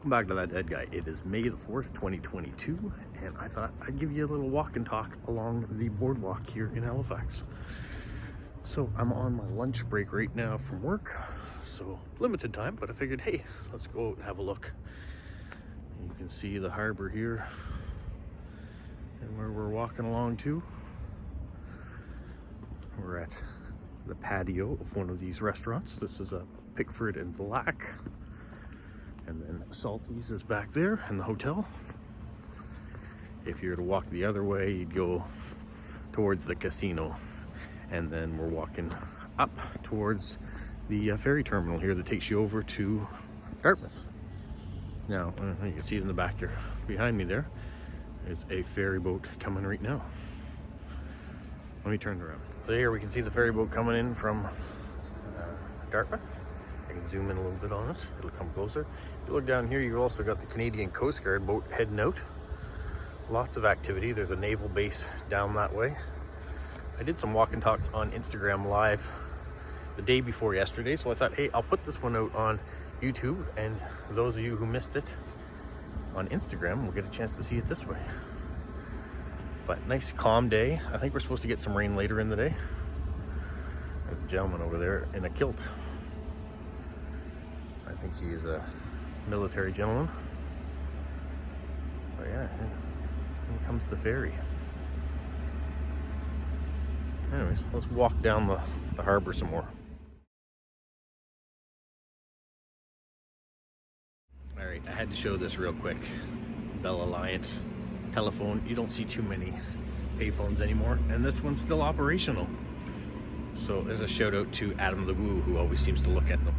Welcome back to That Dead Guy. It is May the 4th, 2022, and I thought I'd give you a little walk and talk along the boardwalk here in Halifax. So I'm on my lunch break right now from work, so limited time, but I figured, hey, let's go out and have a look. You can see the Harbour here and where we're walking along to. We're at the patio of one of these restaurants. This is a Pickford and Black. And then Salty's is back there in the hotel. If you were to walk the other way, you'd go towards the casino. And then we're walking up towards the ferry terminal here that takes you over to Dartmouth. Now, you can see it in the back here. Behind me there is a ferry boat coming right now. Let me turn it around. So here we can see the ferry boat coming in from Dartmouth. I can zoom in a little bit on it. It'll come closer. If you look down here, you've also got the Canadian Coast Guard boat heading out. Lots of activity. There's a naval base down that way. I did some walk and talks on Instagram Live the day before yesterday, so I thought, hey, I'll put this one out on YouTube, and those of you who missed it on Instagram will get a chance to see it this way. But nice calm day. I think we're supposed to get some rain later in the day. There's a gentleman over there in a kilt. I think he is a military gentleman. But yeah, here comes the ferry. Anyways, let's walk down the harbour some more. All right, I had to show this real quick. Bell Alliance telephone. You don't see too many payphones anymore, and this one's still operational. So there's a shout out to Adam the Woo, who always seems to look at them.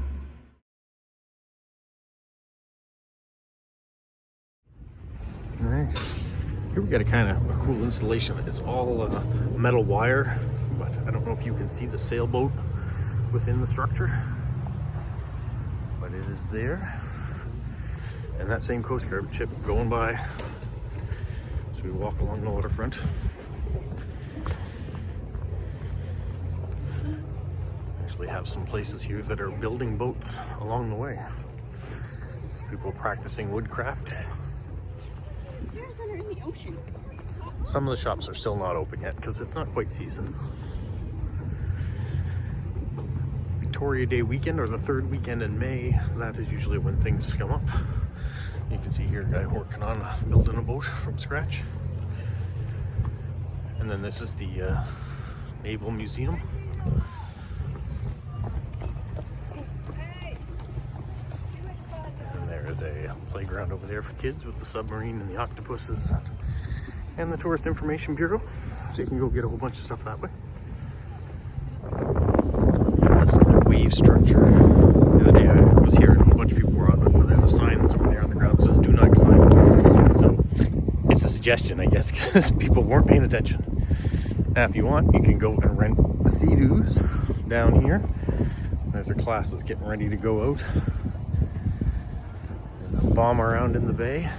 Nice. Here we got a kind of a cool installation. It's all metal wire, but I don't know if you can see the sailboat within the structure, but it is there. And that same Coast Guard ship going by. So we walk along the waterfront. Actually have some places here that are building boats along the way. People practicing woodcraft. In the ocean. Some of the shops are still not open yet because it's not quite season. Victoria Day weekend, or the third weekend in May, that is usually when things come up. You can see here a guy working on building a boat from scratch. And then this is the Naval Museum. There's a playground over there for kids with the submarine and the octopuses and the Tourist Information Bureau, so you can go get a whole bunch of stuff that way. This is the wave structure. The other day I was here and a whole bunch of people were on it, but there's a sign that's over there on the ground that says do not climb. So it's a suggestion, I guess, because people weren't paying attention. Now if you want, you can go and rent Sea-Doos down here. There's a class that's getting ready to go out. Bomb around in the bay.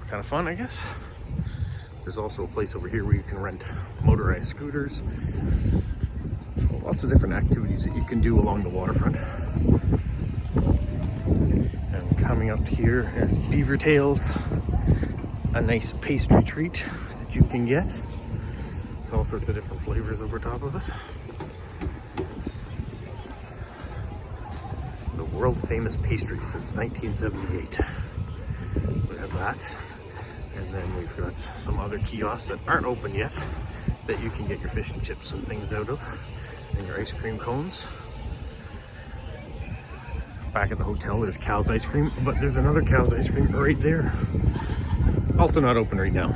Kind of fun, I guess. There's also a place over here where you can rent motorized scooters. So lots of different activities that you can do along the waterfront. And coming up here, there's Beaver Tails, a nice pastry treat that you can get. There's all sorts of different flavors over top of it. World famous pastry since 1978. We have that, and then we've got some other kiosks that aren't open yet that you can get your fish and chips and things out of, and your ice cream cones. Back at the hotel there's Cal's ice cream, but there's another Cal's ice cream right there, also not open right now.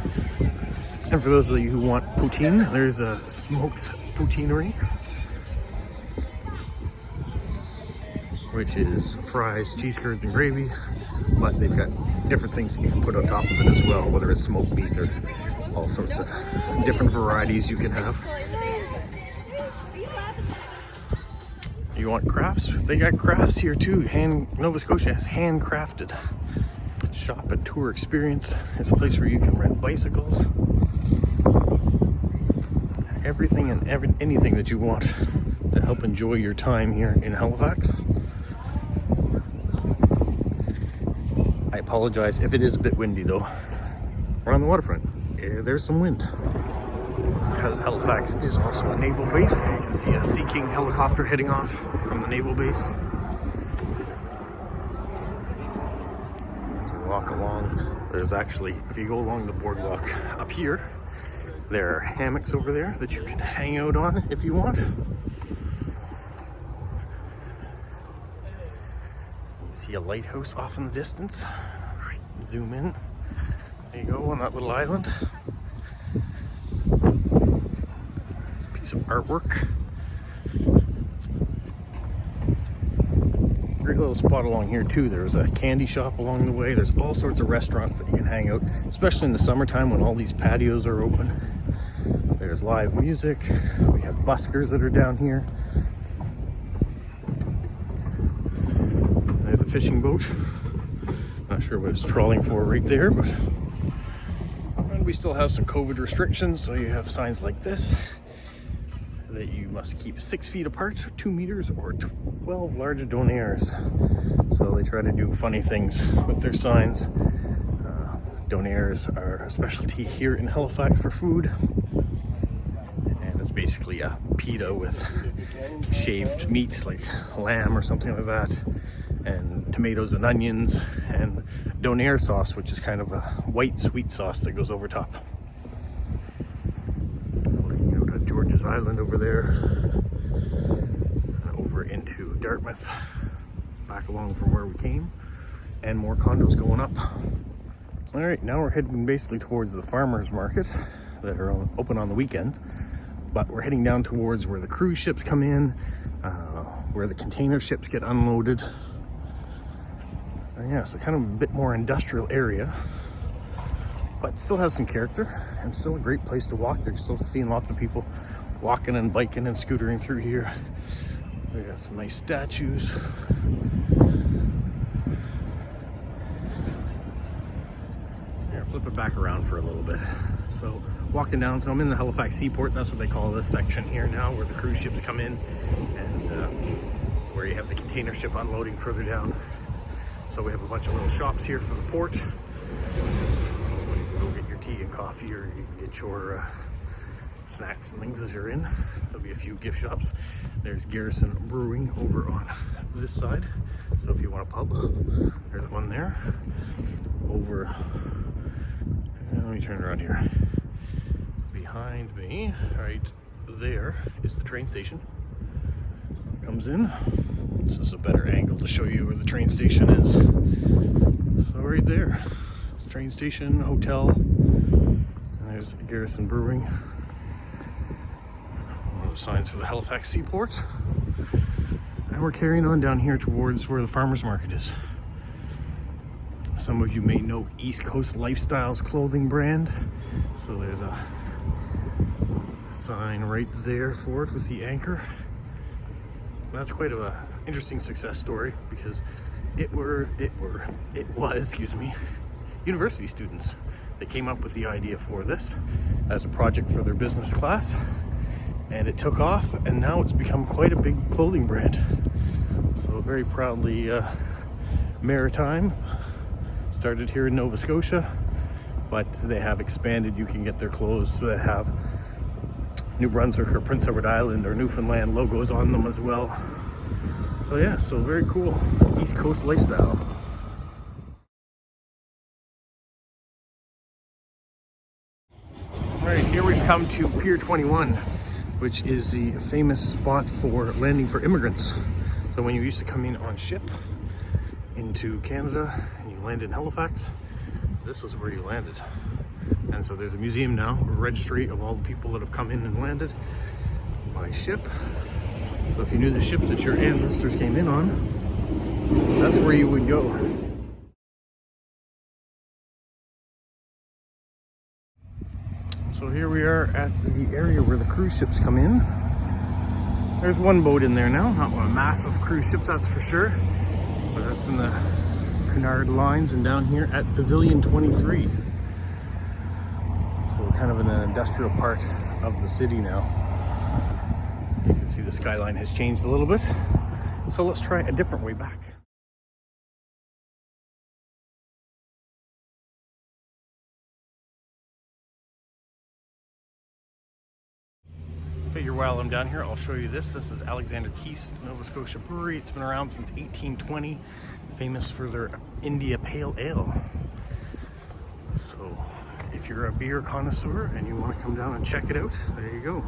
And for those of you who want poutine, there's a Smokes Poutineery, which is fries, cheese curds, and gravy, but they've got different things that you can put on top of it as well, whether it's smoked meat or all sorts of different varieties you can have. You want crafts? They got crafts here too. Nova Scotia has handcrafted shop and tour experience. It's a place where you can rent bicycles. Everything and anything that you want to help enjoy your time here in Halifax. apologize if it is a bit windy though. We're on the waterfront. There's some wind. Because Halifax is also a naval base. You can see a Sea King helicopter heading off from the naval base. So walk along. There's actually, if you go along the boardwalk up here, there are hammocks over there that you can hang out on if you want. You see a lighthouse off in the distance. Zoom in. There you go on that little island. Piece of artwork. Great little spot along here too. There's a candy shop along the way. There's all sorts of restaurants that you can hang out, especially in the summertime when all these patios are open. There's live music. We have buskers that are down here. There's a fishing boat. Not sure what it's trawling for right there, but and we still have some COVID restrictions, so you have signs like this that you must keep 6 feet apart, 2 meters, or 12 large donaires. So they try to do funny things with their signs. Donaires are a specialty here in Halifax for food. And it's basically a pita with shaved meat, like lamb or something like that, and tomatoes and onions, and donaire sauce, which is kind of a white sweet sauce that goes over top. Looking out at George's Island over there, and over into Dartmouth, back along from where we came, and more condos going up. All right, now we're heading basically towards the farmers market that are open on the weekend, but we're heading down towards where the cruise ships come in, where the container ships get unloaded. Yeah, so kind of a bit more industrial area, but still has some character and still a great place to walk. You're still seeing lots of people walking and biking and scootering through here. We got some nice statues. Flip it back around for a little bit. So walking down, so I'm in the Halifax Seaport. That's what they call this section here now, where the cruise ships come in, and where you have the container ship unloading further down. So we have a bunch of little shops here for the port. You can go get your tea and coffee, or you can get your snacks and things as you're in. There'll be a few gift shops. There's Garrison Brewing over on this side. So if you want a pub, there's one there. Over, let me turn around here. Behind me, right there, is the train station. Comes in. This is a better angle to show you where the train station is. So right there, it's train station, hotel, and there's Garrison Brewing. One of the signs for the Halifax Seaport. And we're carrying on down here towards where the farmers market is. Some of you may know East Coast Lifestyles clothing brand. So there's a sign right there for it with the anchor. That's quite an interesting success story, because it was university students that came up with the idea for this as a project for their business class, and it took off, and now it's become quite a big clothing brand. So very proudly maritime. Started here in Nova Scotia, but they have expanded. You can get their clothes that have New Brunswick or Prince Edward Island or Newfoundland logos on them as well. So yeah, so very cool East Coast lifestyle. All right, here we've come to Pier 21, which is the famous spot for landing for immigrants. So when you used to come in on ship into Canada and you land in Halifax, this is where you landed. And so there's a museum now, a registry of all the people that have come in and landed by ship. So if you knew the ship that your ancestors came in on, that's where you would go. So here we are at the area where the cruise ships come in. There's one boat in there now, not one massive cruise ship, that's for sure. But that's in the Courtyard lines, and down here at Pavilion 23. So we're kind of in an industrial part of the city now. You can see the skyline has changed a little bit. So let's try a different way back. Figure while I'm down here, I'll show you this. This is Alexander Keith's Nova Scotia Brewery. It's been around since 1820, famous for their India Pale Ale. So if you're a beer connoisseur and you want to come down and check it out, there you go.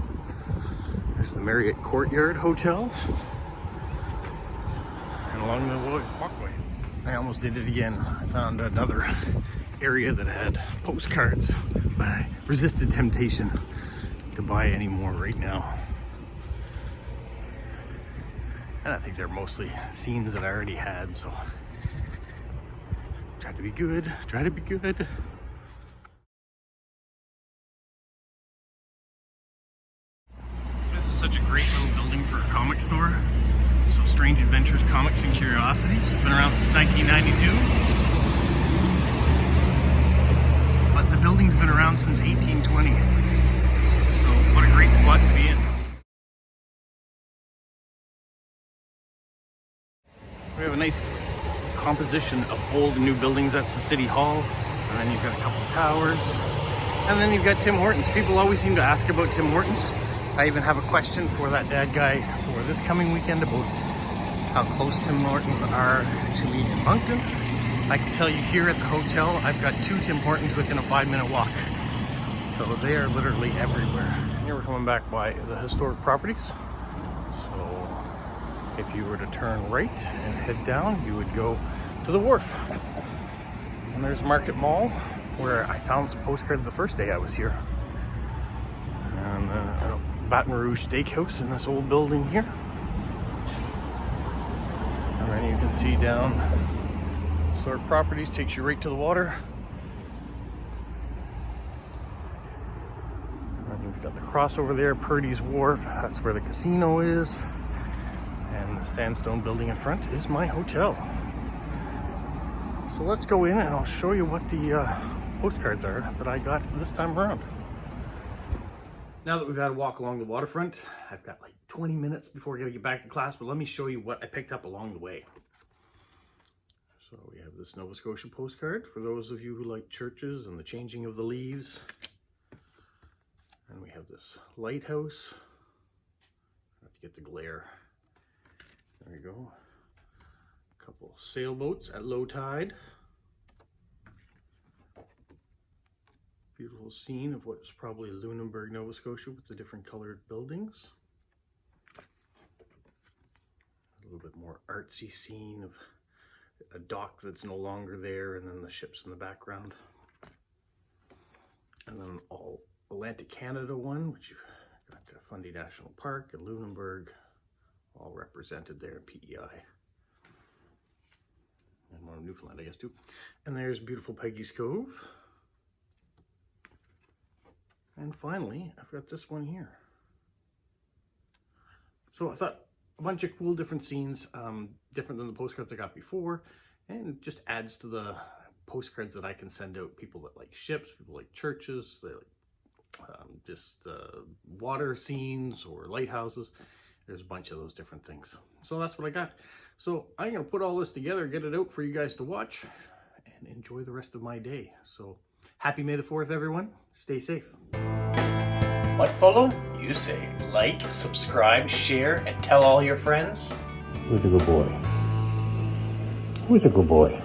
There's the Marriott Courtyard Hotel. And along the walkway, I almost did it again. I found another area that had postcards, but I resisted temptation to buy any more right now. And I think they're mostly scenes that I already had, so try to be good, try to be good. This is such a great little building for a comic store. So Strange Adventures Comics and Curiosities. It's been around since 1992. But the building's been around since 1820. So what a great spot to be in. We have a nice composition of old and new buildings. That's the City Hall. And then you've got a couple of towers. And then you've got Tim Hortons. People always seem to ask about Tim Hortons. I even have a question for that dad guy for this coming weekend about how close Tim Hortons are to me in Moncton. I can tell you here at the hotel, I've got 2 Tim Hortons within a 5-minute walk. So they are literally everywhere. Here we're coming back by the historic properties. So if you were to turn right and head down, you would go to the wharf. And there's Market Mall, where I found some postcards the first day I was here. And Baton Rouge Steakhouse in this old building here. And then you can see down Historic Properties takes you right to the water. And you've got the crossover there, Purdy's Wharf. That's where the casino is. And the sandstone building in front is my hotel. So let's go in and I'll show you what the postcards are that I got this time around. Now that we've had a walk along the waterfront, I've got like 20 minutes before I gotta get back to class, but let me show you what I picked up along the way. So we have this Nova Scotia postcard for those of you who like churches and the changing of the leaves. And we have this lighthouse. I have to get the glare. There we go. A couple sailboats at low tide. Beautiful scene of what's probably Lunenburg, Nova Scotia with the different colored buildings. A little bit more artsy scene of a dock that's no longer there, and then the ships in the background. And then all Atlantic Canada one, which you've got Fundy National Park and Lunenburg, all represented there in PEI. And one of Newfoundland, I guess, too. And there's beautiful Peggy's Cove. And finally, I've got this one here. So I thought a bunch of cool different scenes, different than the postcards I got before, and just adds to the postcards that I can send out. People that like ships, people like churches, they like just water scenes or lighthouses. There's a bunch of those different things. So that's what I got. So I'm gonna put all this together, get it out for you guys to watch, and enjoy the rest of my day. So happy May the 4th, everyone. Stay safe. What, Polo? You say like, subscribe, share, and tell all your friends. Who's a good boy? Who's a good boy?